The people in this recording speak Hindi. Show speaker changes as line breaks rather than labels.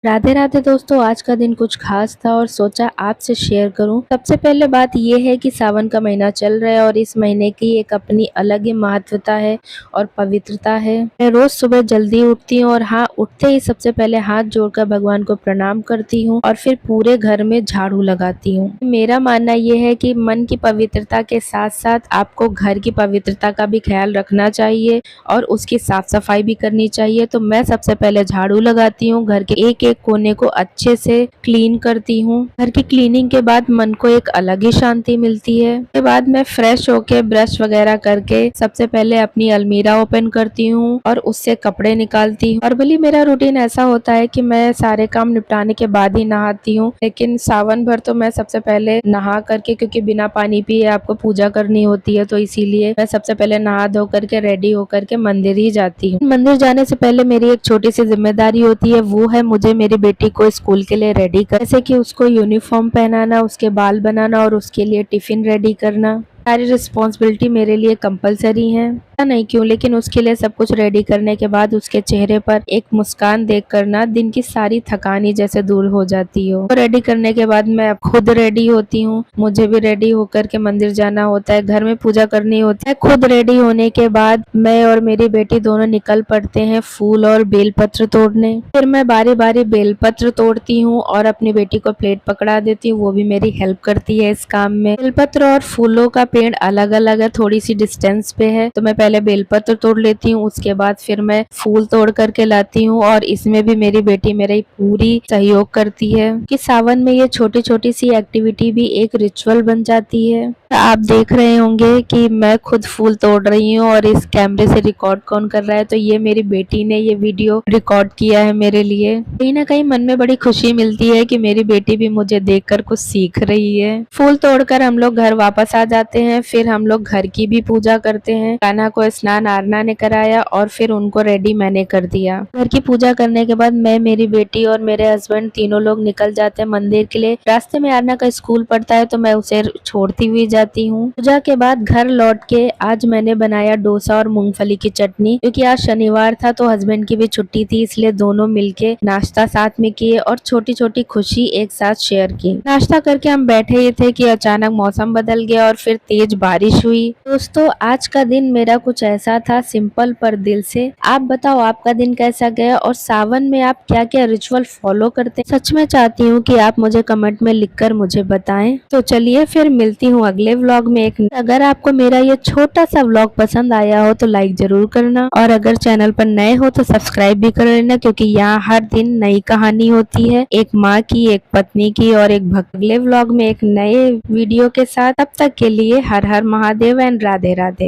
राधे राधे दोस्तों, आज का दिन कुछ खास था और सोचा आपसे शेयर करूं। सबसे पहले बात यह है कि सावन का महीना चल रहा है और इस महीने की एक अपनी अलग ही महत्वता है और पवित्रता है। मैं रोज सुबह जल्दी उठती हूँ और उठते ही सबसे पहले हाथ जोड़कर भगवान को प्रणाम करती हूँ और फिर पूरे घर में झाड़ू लगाती हूँ। मेरा मानना यह है कि मन की पवित्रता के साथ साथ आपको घर की पवित्रता का भी ख्याल रखना चाहिए और उसकी साफ सफाई भी करनी चाहिए। तो मैं सबसे पहले झाड़ू लगाती हूँ, घर के एक एक कोने को अच्छे से क्लीन करती हूँ। घर की क्लीनिंग के बाद मन को एक अलग ही शांति मिलती है। उसके बाद मैं फ्रेश होके ब्रश वगैरह करके सबसे पहले अपनी अलमीरा ओपन करती हूँ और उससे कपड़े निकालती हूँ। नॉर्मली मेरा रूटीन ऐसा होता है कि मैं सारे काम निपटाने के बाद ही नहाती हूँ, लेकिन सावन भर तो मैं सबसे पहले नहा करके, क्योंकि बिना पानी पिए आपको पूजा करनी होती है, तो इसीलिए मैं सबसे पहले नहा धो करके रेडी होकर के मंदिर ही जाती हूँ। मंदिर जाने से पहले मेरी एक छोटी सी जिम्मेदारी होती है, वो है मुझे मेरी बेटी को स्कूल के लिए रेडी कर, जैसे कि उसको यूनिफॉर्म पहनाना, उसके बाल बनाना और उसके लिए टिफिन रेडी करना। सारी रिस्पॉन्सिबिलिटी मेरे लिए कंपलसरी है, पता नहीं क्यों, लेकिन उसके लिए सब कुछ रेडी करने के बाद उसके चेहरे पर एक मुस्कान देख कर ना दिन की सारी थकानी जैसे दूर हो जाती हो। तो रेडी करने के बाद मैं खुद रेडी होती हूँ, मुझे भी रेडी होकर के मंदिर जाना होता है, घर में पूजा करनी होती है। खुद रेडी होने के बाद मैं और मेरी बेटी दोनों निकल पड़ते हैं फूल और बेलपत्र तोड़ने। फिर मैं बारी बारी बेलपत्र तोड़ती हूँ और अपनी बेटी को प्लेट पकड़ा देती हूँ, वो भी मेरी हेल्प करती है इस काम में। बेलपत्र और फूलों का पेड़ अलग अलग है, थोड़ी सी डिस्टेंस पे है, तो मैं पहले बेलपत्र तोड़ लेती हूँ, उसके बाद फिर मैं फूल तोड़ करके लाती हूँ और इसमें भी मेरी बेटी मेरी पूरी सहयोग करती है कि सावन में ये छोटी छोटी सी एक्टिविटी भी एक रिचुअल बन जाती है। आप देख रहे होंगे कि मैं खुद फूल तोड़ रही हूँ और इस कैमरे से रिकॉर्ड कौन कर रहा है, तो ये मेरी बेटी ने ये वीडियो रिकॉर्ड किया है मेरे लिए। कहीं ना कहीं मन में बड़ी खुशी मिलती है कि मेरी बेटी भी मुझे देखकर कुछ सीख रही है। फूल तोड़कर हम लोग घर वापस आ जाते हैं, फिर हम लोग घर की भी पूजा करते हैं। कान्हा को स्नान आरना ने कराया और फिर उनको रेडी मैंने कर दिया। घर की पूजा करने के बाद मैं, मेरी बेटी और मेरे हस्बैंड तीनों लोग निकल जाते हैं मंदिर के लिए। रास्ते में आरना का स्कूल पड़ता है, तो मैं उसे छोड़ती हुई जाती हूँ। पूजा के बाद घर लौट के आज मैंने बनाया डोसा और मूंगफली की चटनी, क्योंकि आज शनिवार था तो हस्बैंड की भी छुट्टी थी, इसलिए दोनों मिलके नाश्ता साथ में किए और छोटी छोटी खुशी एक साथ शेयर की। नाश्ता करके हम बैठे ही थे कि अचानक मौसम बदल गया और फिर तेज बारिश हुई। दोस्तों, आज का दिन मेरा कुछ ऐसा था, सिंपल पर दिल से। आप बताओ आपका दिन कैसा गया और सावन में आप क्या क्या रिचुअल फॉलो करते हैं? सच में चाहती हूँ कि आप मुझे कमेंट में लिखकर मुझे बताएं। तो चलिए फिर मिलती हूँ अगले व्लॉग में। अगर आपको मेरा ये छोटा सा व्लॉग पसंद आया हो तो लाइक जरूर करना और अगर चैनल पर नए हो तो सब्सक्राइब भी कर लेना, क्योंकि यहाँ हर दिन नई कहानी होती है, एक माँ की, एक पत्नी की और एक भक्त। अगले व्लॉग में एक नए वीडियो के साथ, तब तक के लिए हर हर महादेव एंड राधे राधे।